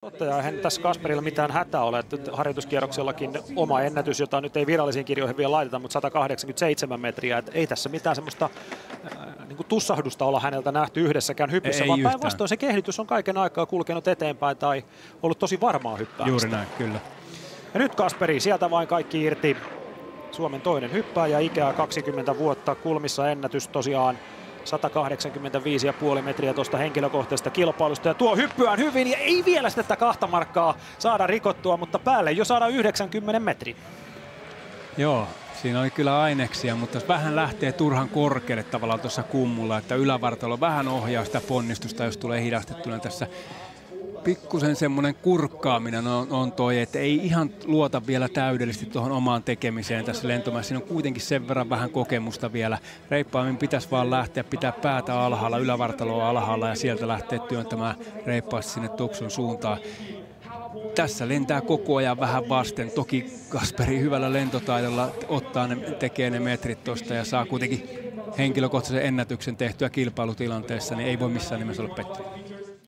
Totta, eihän tässä Kasperilla mitään hätää ole, että harjoituskierroksellakin oma ennätys, jota nyt ei virallisiin kirjoihin vielä laiteta, mutta 187 metriä, että ei tässä mitään semmoista niin kuin tussahdusta olla häneltä nähty yhdessäkään hypyssä, vaan päinvastoin se kehitys on kaiken aikaa kulkenut eteenpäin tai ollut tosi varmaa hyppäämistä. Juuri näin, kyllä. Ja nyt Kasperi, sieltä vain kaikki irti. Suomen toinen hyppääjä, ikää 20 vuotta, kulmissa ennätys tosiaan 185,5 metriä tuosta henkilökohtaisesta kilpailusta. Ja tuo hyppyään hyvin ja ei vielä sitä 2 markkaa saada rikottua, mutta päälle jo saada 90 metrin. Joo, siinä oli kyllä aineksia, mutta vähän lähtee turhan korkealle tavallaan tuossa kummulla, että ylävartalo vähän ohjaa sitä ponnistusta, jos tulee hidastettuna tässä. Pikkusen semmoinen kurkkaaminen on toi, että ei ihan luota vielä täydellisesti tuohon omaan tekemiseen tässä lentomäessä. Siinä on kuitenkin sen verran vähän kokemusta vielä. Reippaammin pitäisi vaan lähteä, pitää päätä alhaalla, ylävartaloa alhaalla ja sieltä lähteä työntämään reippaasti sinne tuksun suuntaan. Tässä lentää koko ajan vähän vasten. Toki Kasperi hyvällä lentotaidolla tekee ne metrit tuosta ja saa kuitenkin henkilökohtaisen ennätyksen tehtyä kilpailutilanteessa, niin ei voi missään nimessä olla pettynyt.